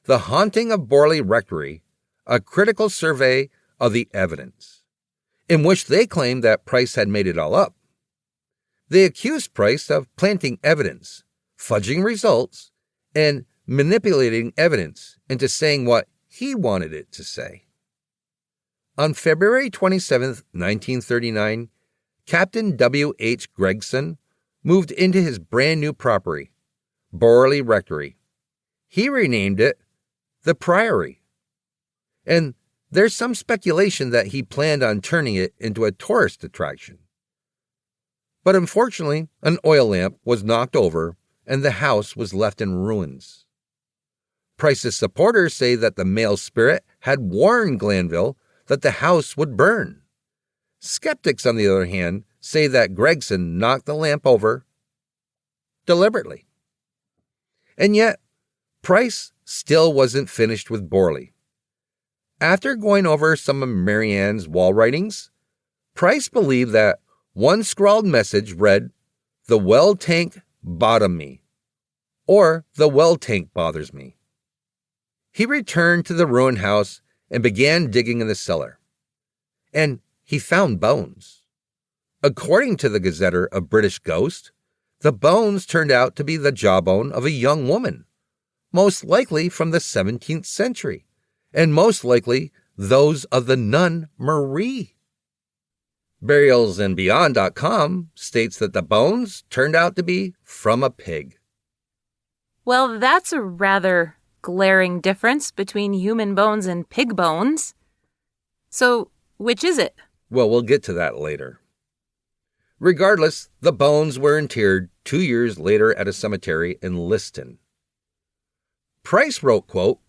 The Haunting of Borley Rectory, a critical survey of the evidence, in which they claimed that Price had made it all up. They accused Price of planting evidence, fudging results, and manipulating evidence into saying what he wanted it to say. On February 27, 1939, Captain W. H. Gregson moved into his brand new property, Borley Rectory. He renamed it the Priory. And there's some speculation that he planned on turning it into a tourist attraction. But unfortunately, an oil lamp was knocked over and the house was left in ruins. Price's supporters say that the male spirit had warned Glanville that the house would burn. Skeptics, on the other hand, say that Gregson knocked the lamp over deliberately. And yet, Price still wasn't finished with Borley. After going over some of Marianne's wall writings, Price believed that one scrawled message read, "The well tank bottom me," or "The well tank bothers me." He returned to the ruined house and began digging in the cellar. And he found bones. According to the Gazetter of British Ghosts, the bones turned out to be the jawbone of a young woman, most likely from the 17th century, and most likely those of the nun Marie. BurialsandBeyond.com states that the bones turned out to be from a pig. Well, that's a rather glaring difference between human bones and pig bones. So, which is it? Well, we'll get to that later. Regardless, the bones were interred 2 years later at a cemetery in Liston. Price wrote, quote,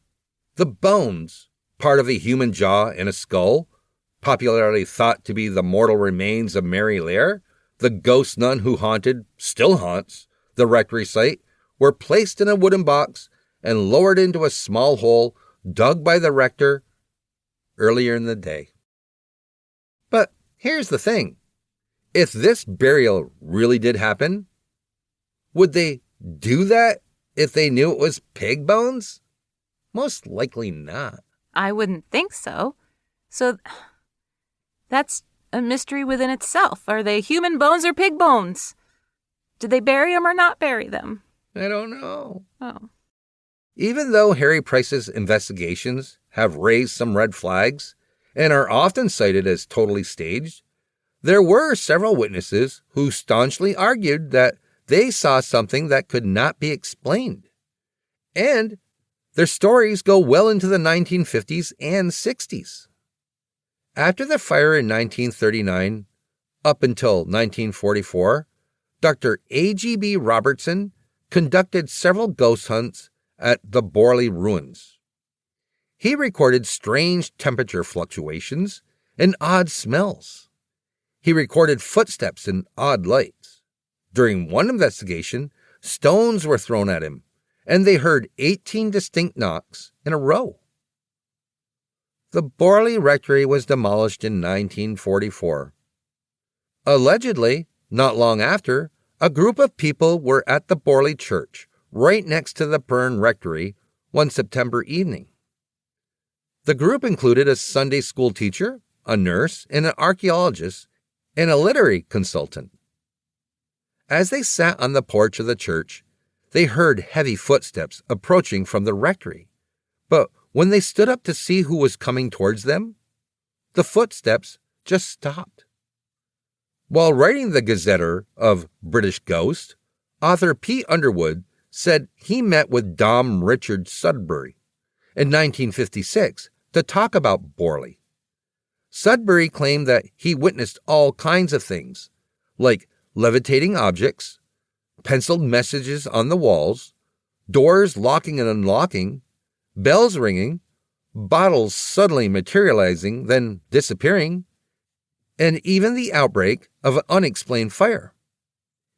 "The bones, part of a human jaw and a skull, popularly thought to be the mortal remains of Mary Lair, the ghost nun who still haunts, the rectory site, were placed in a wooden box and lowered into a small hole dug by the rector earlier in the day." But here's the thing. If this burial really did happen, would they do that if they knew it was pig bones? Most likely not. I wouldn't think so. So that's a mystery within itself. Are they human bones or pig bones? Did they bury them or not bury them? I don't know. Oh. Even though Harry Price's investigations have raised some red flags and are often cited as totally staged, there were several witnesses who staunchly argued that they saw something that could not be explained. And their stories go well into the 1950s and 60s. After the fire in 1939, up until 1944, Dr. A.G.B. Robertson conducted several ghost hunts at the Borley ruins. He recorded strange temperature fluctuations and odd smells. He recorded footsteps and odd lights. During one investigation, stones were thrown at him, and they heard 18 distinct knocks in a row. The Borley Rectory was demolished in 1944. Allegedly, not long after, a group of people were at the Borley Church, right next to the burned rectory, one September evening. The group included a Sunday school teacher, a nurse, and an archaeologist, and a literary consultant. As they sat on the porch of the church, they heard heavy footsteps approaching from the rectory. But when they stood up to see who was coming towards them, the footsteps just stopped. While writing the Gazetter of British Ghost, author Pete Underwood said he met with Dom Richard Sudbury in 1956 to talk about Borley. Sudbury claimed that he witnessed all kinds of things, like levitating objects, penciled messages on the walls, doors locking and unlocking, bells ringing, bottles suddenly materializing, then disappearing, and even the outbreak of an unexplained fire.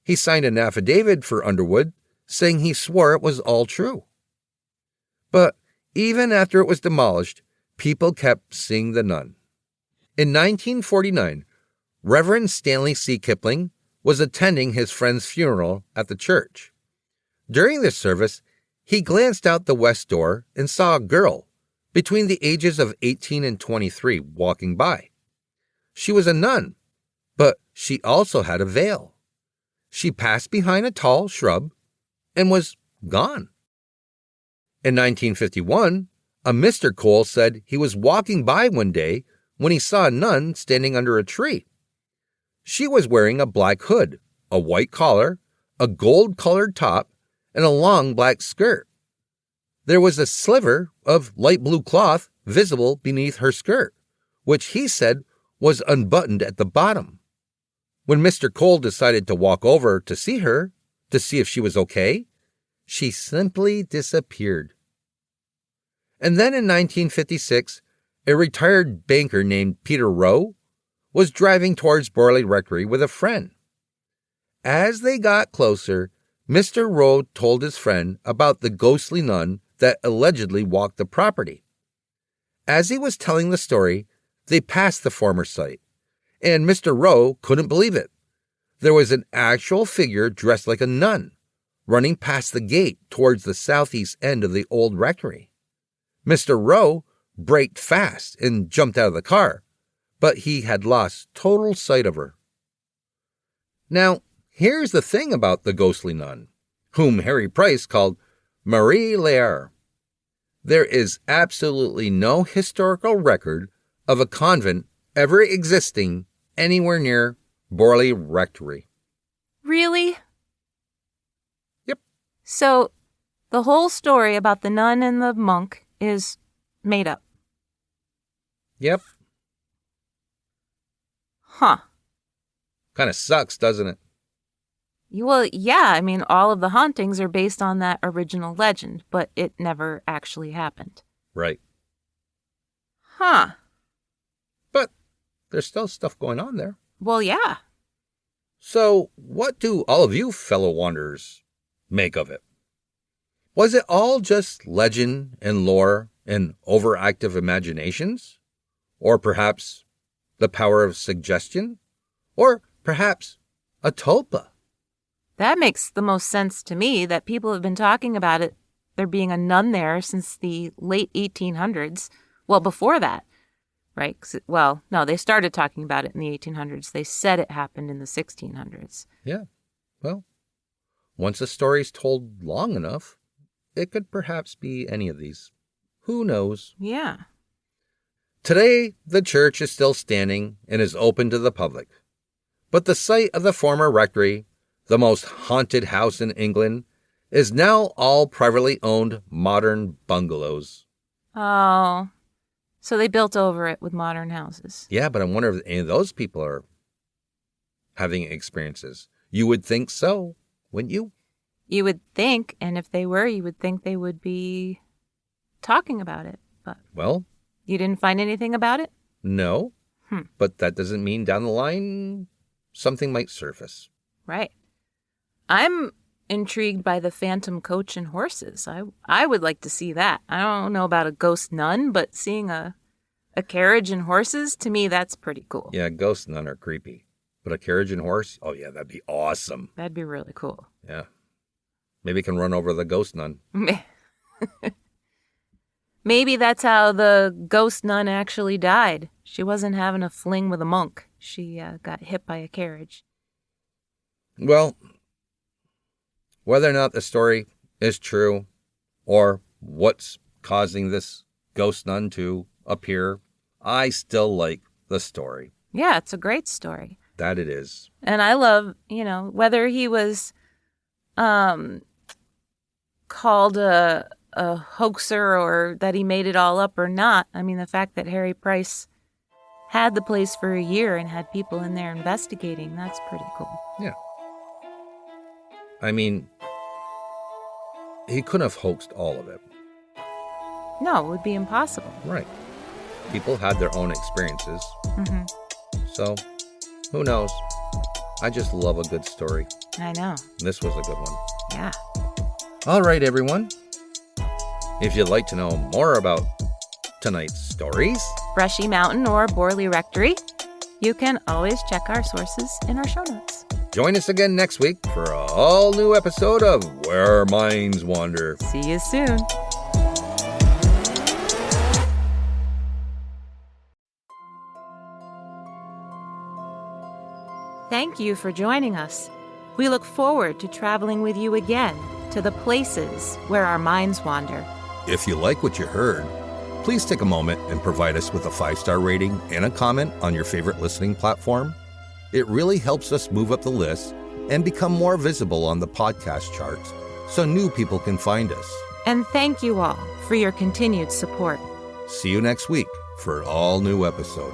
He signed an affidavit for Underwood, saying he swore it was all true. But even after it was demolished, people kept seeing the nun. In 1949, Reverend Stanley C. Kipling was attending his friend's funeral at the church. During this service, he glanced out the west door and saw a girl between the ages of 18 and 23 walking by. She was a nun, but she also had a veil. She passed behind a tall shrub and was gone. In 1951, a Mr. Cole said he was walking by one day when he saw a nun standing under a tree. She was wearing a black hood, a white collar, a gold-colored top, and a long black skirt. There was a sliver of light blue cloth visible beneath her skirt, which he said was unbuttoned at the bottom. When Mr. Cole decided to walk over to see her, to see if she was okay, she simply disappeared. And then in 1956, a retired banker named Peter Rowe was driving towards Borley Rectory with a friend. As they got closer, Mr. Rowe told his friend about the ghostly nun that allegedly walked the property. As he was telling the story, they passed the former site, and Mr. Rowe couldn't believe it. There was an actual figure dressed like a nun, running past the gate towards the southeast end of the old rectory. Mr. Rowe braked fast and jumped out of the car, but he had lost total sight of her. Now, here's the thing about the ghostly nun, whom Harry Price called Marie Laire. There is absolutely no historical record of a convent ever existing anywhere near Borley Rectory. Really? Yep. So, the whole story about the nun and the monk is made up. Yep. Huh. Kind of sucks, doesn't it? Well, yeah, I mean, all of the hauntings are based on that original legend, but it never actually happened. Right. Huh. But there's still stuff going on there. Well, yeah. So, what do all of you fellow wanderers make of it? Was it all just legend and lore and overactive imaginations? Or perhaps the power of suggestion? Or perhaps a tulpa? That makes the most sense to me, that people have been talking about it, there being a nun there since the late 1800s. Well, before that, right? Well, no, they started talking about it in the 1800s. They said it happened in the 1600s. Yeah. Well, once a story's told long enough, it could perhaps be any of these. Who knows? Yeah. Today, the church is still standing and is open to the public. But the site of the former rectory, the most haunted house in England, is now all privately owned modern bungalows. Oh, so they built over it with modern houses. Yeah, but I wonder if any of those people are having experiences. You would think so, wouldn't you? You would think, and if they were, you would think they would be talking about it. But well, you didn't find anything about it? No, but that doesn't mean down the line something might surface. Right. I'm intrigued by the phantom coach and horses. I would like to see that. I don't know about a ghost nun, but seeing a A carriage and horses? To me, that's pretty cool. Yeah, ghosts none are creepy. But a carriage and horse? Oh, yeah, that'd be awesome. That'd be really cool. Yeah. Maybe it can run over the ghost nun. Maybe that's how the ghost nun actually died. She wasn't having a fling with a monk. She got hit by a carriage. Well, whether or not the story is true or what's causing this ghost nun to appear, I still like the story. Yeah, it's a great story. That it is. And I love, whether he was called a hoaxer or that he made it all up or not. I mean, the fact that Harry Price had the place for a year and had people in there investigating, that's pretty cool. Yeah. I mean, he couldn't have hoaxed all of it. No, it would be impossible. Right. People had their own experiences. Mm-hmm. So, who knows? I just love a good story. I know. This was a good one. Yeah. All right, everyone. If you'd like to know more about tonight's stories, Brushy Mountain or Borley Rectory, you can always check our sources in our show notes. join us again next week for an all-new episode of Where Our Minds Wander. See you soon. Thank you for joining us. We look forward to traveling with you again to the places where our minds wander. If you like what you heard, please take a moment and provide us with a 5-star rating and a comment on your favorite listening platform. It really helps us move up the list and become more visible on the podcast charts so new people can find us. And thank you all for your continued support. See you next week for an all-new episode.